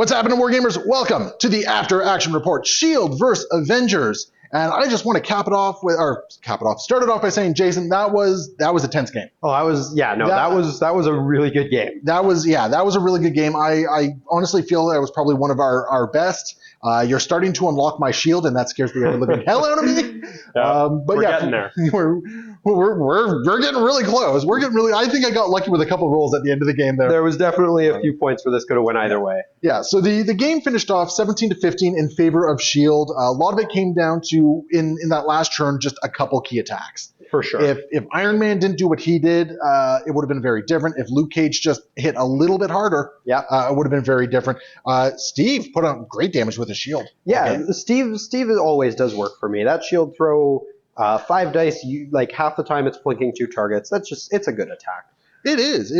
What's happening, Wargamers? Welcome to the After Action Report, Shield vs. Avengers. And I just want to start it off by saying, Jason, that was a tense game. Oh, that was a really good game. That was a really good game. I honestly feel that was probably one of our best. You're starting to unlock my shield, and that scares the living hell out of me. But we're getting there. We're getting really close. I think I got lucky with a couple of rolls at the end of the game there. There was definitely a few points where this could have went either way. Yeah, so the game finished off 17-15 in favor of Shield. A lot of it came down to, in that last turn, just a couple key attacks. For sure. If Iron Man didn't do what he did, it would have been very different. If Luke Cage just hit a little bit harder, it would have been very different. Steve put on great damage with his shield. Yeah, okay. Steve always does work for me. That shield throw, 5 dice, half the time it's blinking 2 targets. It's a good attack. It is.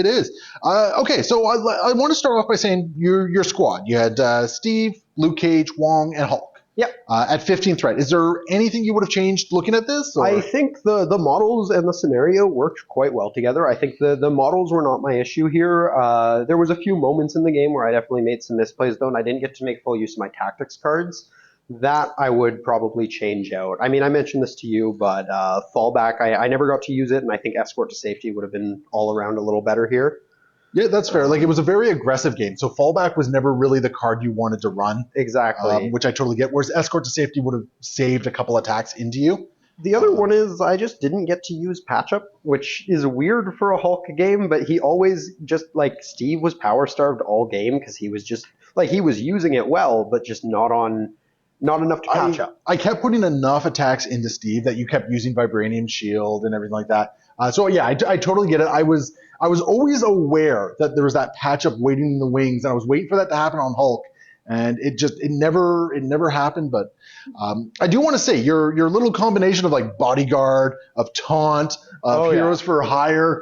Okay, so I want to start off by saying your squad. You had Steve, Luke Cage, Wong, and Hulk. Yep. At 15th threat. Is there anything you would have changed looking at this? Or? I think the models and the scenario worked quite well together. I think the models were not my issue here. There was a few moments in the game where I definitely made some misplays, though, and I didn't get to make full use of my tactics cards. That I would probably change out. I mean, I mentioned this to you, but fallback, I never got to use it, and I think escort to safety would have been all around a little better here. Yeah, that's fair. It was a very aggressive game, so fallback was never really the card you wanted to run. Exactly. Which I totally get, whereas escort to safety would have saved a couple attacks into you. The other one is I just didn't get to use patch-up, which is weird for a Hulk game, but he always just, Steve was power-starved all game because he was just, he was using it well, but just not enough to catch up. I kept putting enough attacks into Steve that you kept using Vibranium Shield and everything like that. So yeah, I totally get it. I was always aware that there was that patch up waiting in the wings, and I was waiting for that to happen on Hulk, and it never happened. But I do want to say your little combination of bodyguard, of taunt, of heroes for hire.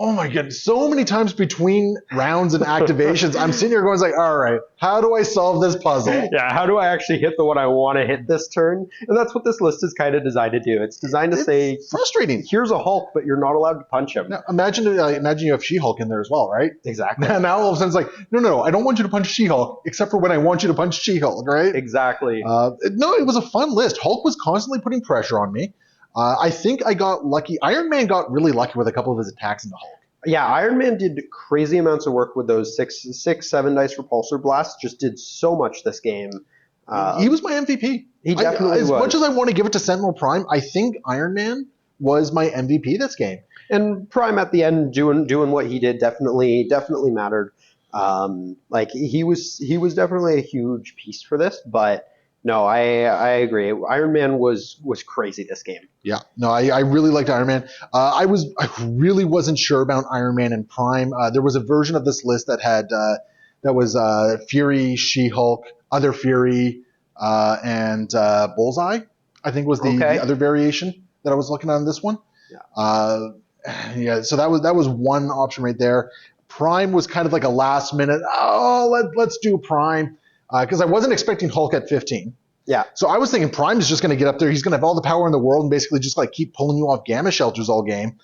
Oh my goodness, so many times between rounds and activations, I'm sitting here going all right, how do I solve this puzzle? Yeah, how do I actually hit the one I want to hit this turn? And that's what this list is kind of designed to do. It's designed to say, frustrating. Here's a Hulk, but you're not allowed to punch him. Now, imagine you have She-Hulk in there as well, right? Exactly. Now all of a sudden it's no, I don't want you to punch She-Hulk, except for when I want you to punch She-Hulk, right? Exactly. No, it was a fun list. Hulk was constantly putting pressure on me. I think I got lucky. Iron Man got really lucky with a couple of his attacks into Hulk. Yeah, Iron Man did crazy amounts of work with those 7 dice repulsor blasts. Just did so much this game. He was my MVP. He definitely was. As much as I want to give it to Sentinel Prime, I think Iron Man was my MVP this game. And Prime at the end doing what he did definitely mattered. He was definitely a huge piece for this, but. No, I agree. Iron Man was crazy this game. Yeah, no, I really liked Iron Man. I really wasn't sure about Iron Man and Prime. There was a version of this list that had that was Fury, She-Hulk, Other Fury, and Bullseye. I think was the other variation that I was looking on this one. Yeah. So that was one option right there. Prime was kind of like a last minute. Oh, let's do Prime. Because I wasn't expecting Hulk at 15. Yeah. So I was thinking Prime is just going to get up there. He's going to have all the power in the world and basically just keep pulling you off gamma shelters all game.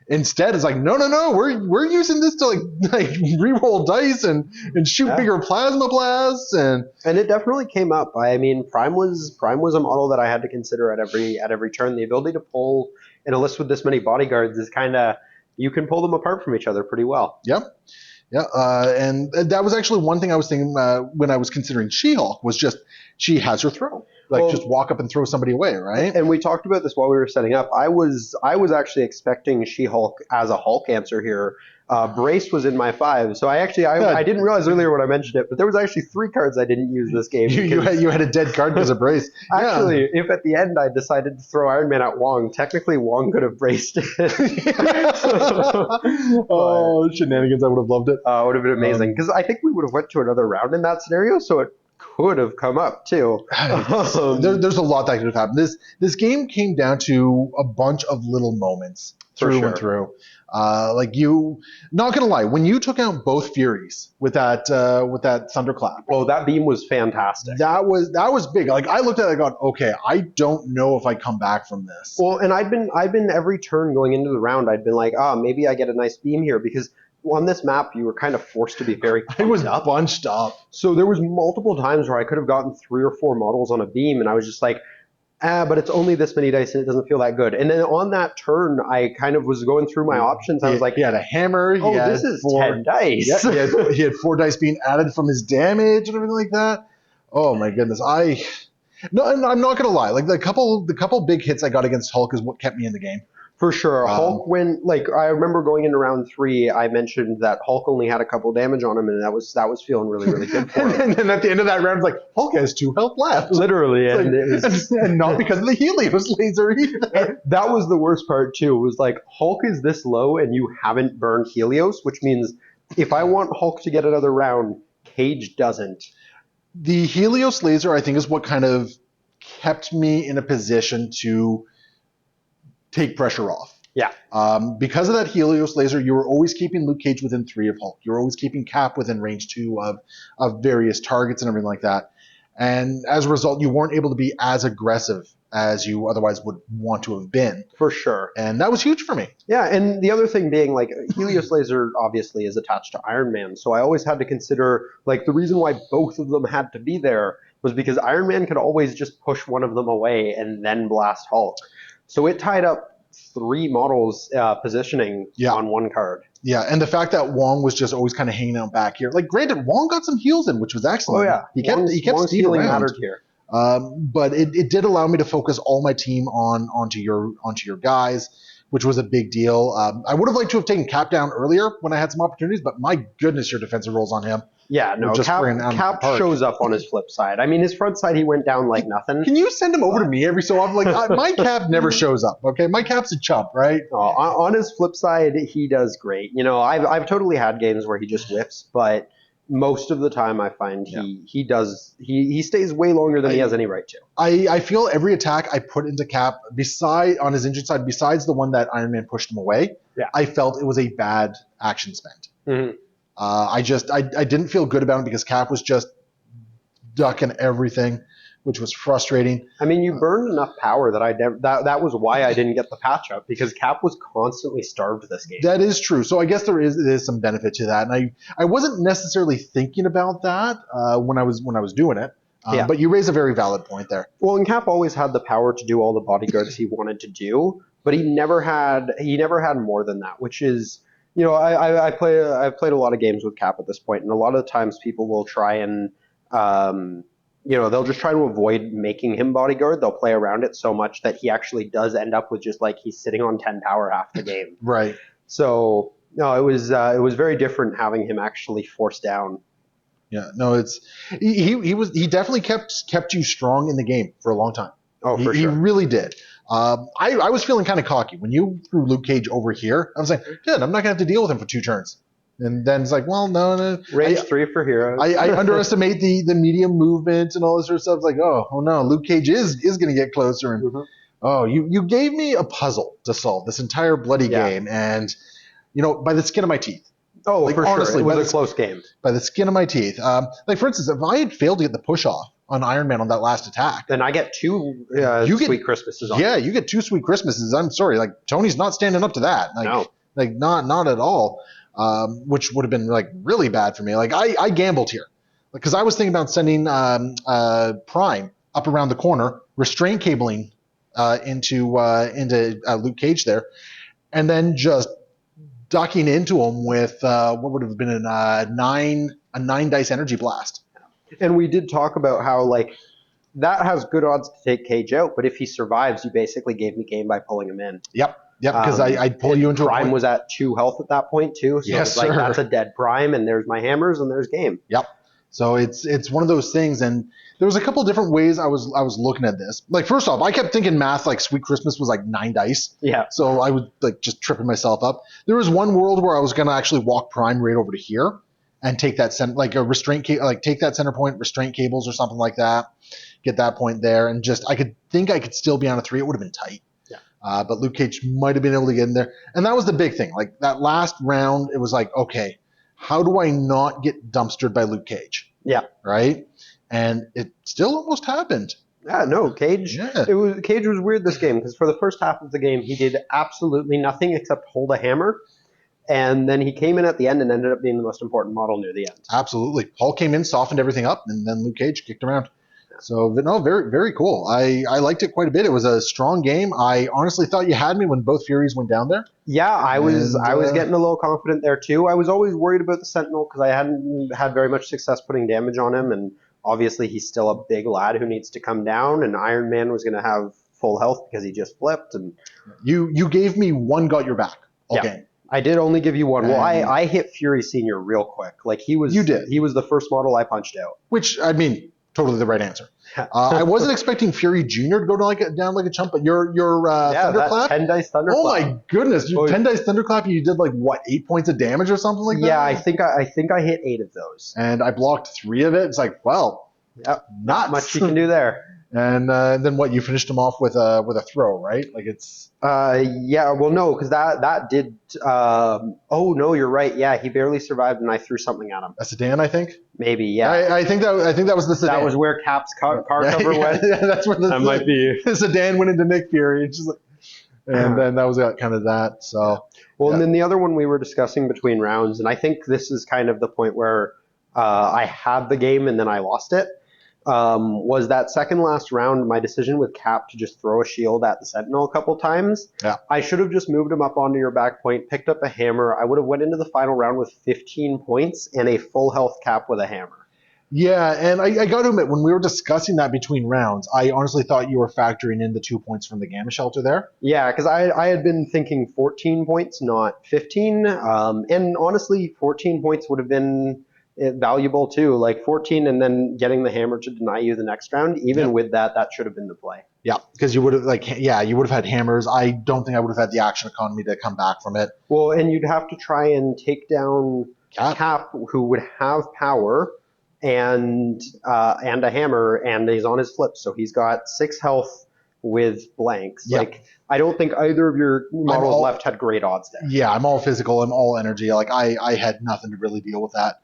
Instead, it's no. We're using this to re-roll dice and shoot bigger plasma blasts and it definitely came up. I mean, Prime was a model that I had to consider at every turn. The ability to pull in a list with this many bodyguards is you can pull them apart from each other pretty well. Yep. Yeah, and that was actually one thing I was thinking when I was considering She-Hulk was just she has her throw. Just walk up and throw somebody away, right? And we talked about this while we were setting up. I was actually expecting She-Hulk as a Hulk answer here. Brace was in my 5, so I didn't realize earlier when I mentioned it, but there was actually 3 cards I didn't use this game. You had a dead card because of Brace. Actually, if at the end I decided to throw Iron Man at Wong, technically Wong could have braced it. Shenanigans! I would have loved it. It would have been amazing because I think we would have went to another round in that scenario, so it could have come up too. There's a lot that could have happened. This game came down to a bunch of little moments through and through. Not gonna lie, when you took out both Furies with that thunderclap. Oh, that beam was fantastic. That was big. I looked at it and I go, okay, I don't know if I come back from this. Well, and I've been every turn going into the round, I'd been maybe I get a nice beam here because on this map, you were kind of forced to be very I was bunched up. bunched up. So there was multiple times where I could have gotten 3 or 4 models on a beam, and I was just like, but it's only this many dice and it doesn't feel that good. And then on that turn, I kind of was going through my options. I was like, he had a hammer. oh, this is 10 dice. Yeah, he had 4 dice being added from his damage and everything like that. Oh my goodness. No, and I'm not gonna lie. Like the couple big hits I got against Hulk is what kept me in the game. For sure. Hulk, when I remember going into round 3, I mentioned that Hulk only had a couple damage on him, and that was feeling really, really good for him. And then at the end of that round, it's like Hulk has 2 health left. Literally, and not because of the Helios laser either. That was the worst part too. It was like Hulk is this low, and you haven't burned Helios, which means if I want Hulk to get another round, Cage doesn't. The Helios laser, I think, is what kind of kept me in a position to take pressure off. Yeah. Because of that Helios laser, you were always keeping Luke Cage within 3 of Hulk. You were always keeping Cap within range 2 of various targets and everything like that. And as a result, you weren't able to be as aggressive as you otherwise would want to have been. For sure. And that was huge for me. Yeah, and the other thing being, like, Helios laser obviously is attached to Iron Man, so I always had to consider, like, the reason why both of them had to be there was because Iron Man could always just push one of them away and then blast Hulk. So it tied up 3 models positioning on one card. Yeah, and the fact that Wong was just always kind of hanging out back here. Like, granted, Wong got some heals in, which was excellent. Oh, yeah. He kept Wong's healing mattered here. But it did allow me to focus all my team onto your guys, which was a big deal. I would have liked to have taken Cap down earlier when I had some opportunities, but my goodness, your defensive rolls on him. Yeah, no, Cap shows up on his flip side. I mean, his front side, he went down like nothing. Can you send him over to me every so often? Like, my Cap never shows up, okay? My Cap's a chump, right? On his flip side, he does great. You know, I've totally had games where he just whips, but most of the time I find he stays way longer than he has any right to. I feel every attack I put into Cap, on his injured side, besides the one that Iron Man pushed him away, I felt it was a bad action spent. Mm-hmm. I didn't feel good about it because Cap was just ducking everything, which was frustrating. I mean, you burned enough power that that was why I didn't get the patch up, because Cap was constantly starved this game. That is true. So I guess there is some benefit to that, and I wasn't necessarily thinking about that when I was doing it. But you raise a very valid point there. Well, and Cap always had the power to do all the bodyguards he wanted to do, but he never had more than that, which is. You know, I've played a lot of games with Cap at this point, and a lot of the times people will try and, they'll just try to avoid making him bodyguard. They'll play around it so much that he actually does end up with just like he's sitting on 10 power half the game. Right. So no, it was very different having him actually forced down. Yeah. No, he definitely kept you strong in the game for a long time. Oh, for sure. He really did. I was feeling kind of cocky when you threw Luke Cage over here. I was like, good, I'm not gonna have to deal with him for 2 turns. And then it's like, well, no. Range 3 for heroes. I underestimate the medium movement and all this sort of stuff. It's like, oh no, Luke Cage is gonna get closer. And you gave me a puzzle to solve this entire bloody game, and by the skin of my teeth. Oh, like, for honestly, sure. It was a close game. By the skin of my teeth. Like, for instance, if I had failed to get the push off on Iron Man on that last attack, then I get 2 Sweet Christmases on. Yeah, you get 2 Sweet Christmases. I'm sorry. Like, Tony's not standing up to that. Like, no. Like, not at all. Which would have been, like, really bad for me. Like, I gambled here. Because I was thinking about sending Prime up around the corner, restraint cabling into Luke Cage there, and then just ducking into him with what would have been a 9 dice energy blast. And we did talk about how, like, that has good odds to take Cage out, but if he survives, you basically gave me game by pulling him in. Yep, because I'd pull you into Prime a point. Was at 2 health at that point, too. So yes, it's like, that's a dead Prime, and there's my hammers, and there's game. Yep. So it's one of those things, and there was a couple different ways I was looking at this. Like, first off, I kept thinking math, like Sweet Christmas was like 9 dice. Yeah. So I would like just tripping myself up. There was one world where I was going to actually walk Prime right over to here and take that like a restraint take that center point, restraint cables or something like that, get that point there, and just I could still be on a 3. It would have been tight. Yeah. But Luke Cage might have been able to get in there, and that was the big thing. Like that last round, it was like, okay, how do I not get dumpstered by Luke Cage? Yeah. Right? And it still almost happened. Yeah, no, Cage. Yeah. Cage was weird this game because for the first half of the game, he did absolutely nothing except hold a hammer. And then he came in at the end and ended up being the most important model near the end. Absolutely. Paul came in, softened everything up, and then Luke Cage kicked around. So, no, very, very cool. I liked it quite a bit. It was a strong game. I honestly thought you had me when both Furies went down there. Yeah, I was getting a little confident there too. I was always worried about the Sentinel because I hadn't had very much success putting damage on him, and obviously he's still a big lad who needs to come down. And Iron Man was going to have full health because he just flipped. And you gave me one got your back all Yeah. game. I did only give you one. Well, I hit Fury Senior real quick. Like You did. He was the first model I punched out. Which, I mean, totally the right answer. I wasn't expecting Fury Junior to go down like a chump, but your Yeah, that thunderclap. 10 dice thunderclap. Oh my goodness! You 10 dice thunderclap, and you did like what 8 points of damage or something like that. Yeah, I think I hit 8 of those. And I blocked 3 of it. It's like, well, Yep, not much you can do there. And then what? You finished him off with a throw, right? Like it's. Yeah, well, no, because that did. Oh no, you're right. Yeah, he barely survived, and I threw something at him. A sedan, I think. Maybe, yeah. I think that was the sedan. That was where Cap's car cover went. Yeah, that's where That might be. the sedan went into Nick Fury. It's just like, and then that was kind of that. So. Well, and then the other one we were discussing between rounds, and I think this is kind of the point where I had the game and then I lost it. Was that second last round, my decision with Cap to just throw a shield at the Sentinel a couple times. Yeah. I should have just moved him up onto your back point, picked up a hammer. I would have went into the final round with 15 points and a full health Cap with a hammer. Yeah, and I got to admit, when we were discussing that between rounds, I honestly thought you were factoring in the 2 points from the Gamma Shelter there. Yeah, because I had been thinking 14 points, not 15. And honestly, 14 points would have been valuable too. Like 14 and then getting the hammer to deny you the next round. Even with that should have been the play. Yeah, because you would have you would have had hammers. I don't think I would have had the action economy to come back from it. Well, and you'd have to try and take down Cap who would have power and a hammer, and he's on his flip, so he's got 6 health with blanks. Yeah. Like I don't think either of your models left had great odds there. Yeah, I'm all physical. I'm all energy. Like I had nothing to really deal with that.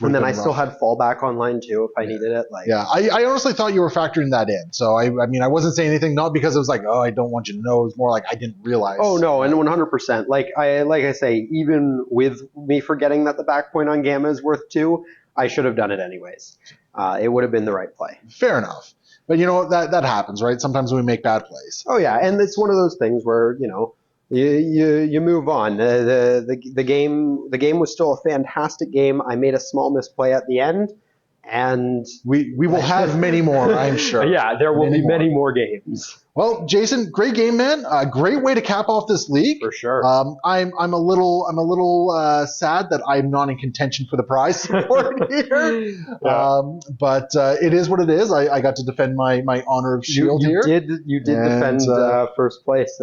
And then I still had fallback online too if I needed it. Like yeah, I honestly thought you were factoring that in. So I mean, I wasn't saying anything, not because it was like, oh, I don't want you to know. It was more like I didn't realize. Oh no, and 100%. Like I say, even with me forgetting that the back point on Gamma is worth 2, I should have done it anyways. It would have been the right play. Fair enough. But you know that happens, right? Sometimes we make bad plays. Oh yeah, and it's one of those things where you move on. The game was still a fantastic game. I made a small misplay at the end, and we will have many more, I'm sure. Yeah, there will be many more games. Well, Jason, great game, man. Great way to cap off this league. For sure. I'm a little sad that I'm not in contention for the prize support here. Yeah. But it is what it is. I got to defend my honor of Shield you here. You did defend first place,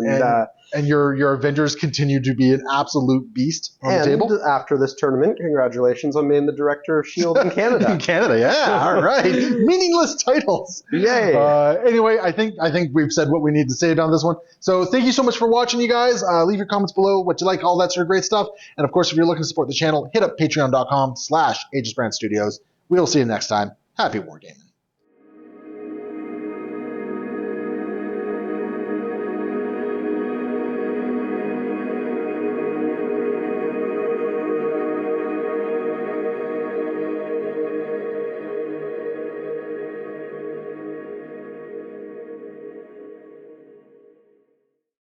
and your Avengers continue to be an absolute beast on the table. And after this tournament, congratulations on being the director of Shield in Canada. In Canada, yeah. All right. Meaningless titles. Yay. Anyway, I think we've said what we need to say on this one. So thank you so much for watching, you guys. Leave your comments below, what you like, all that sort of great stuff. And of course, if you're looking to support the channel, hit up patreon.com/AegisBrand Studios. We'll see you next time. Happy wargaming.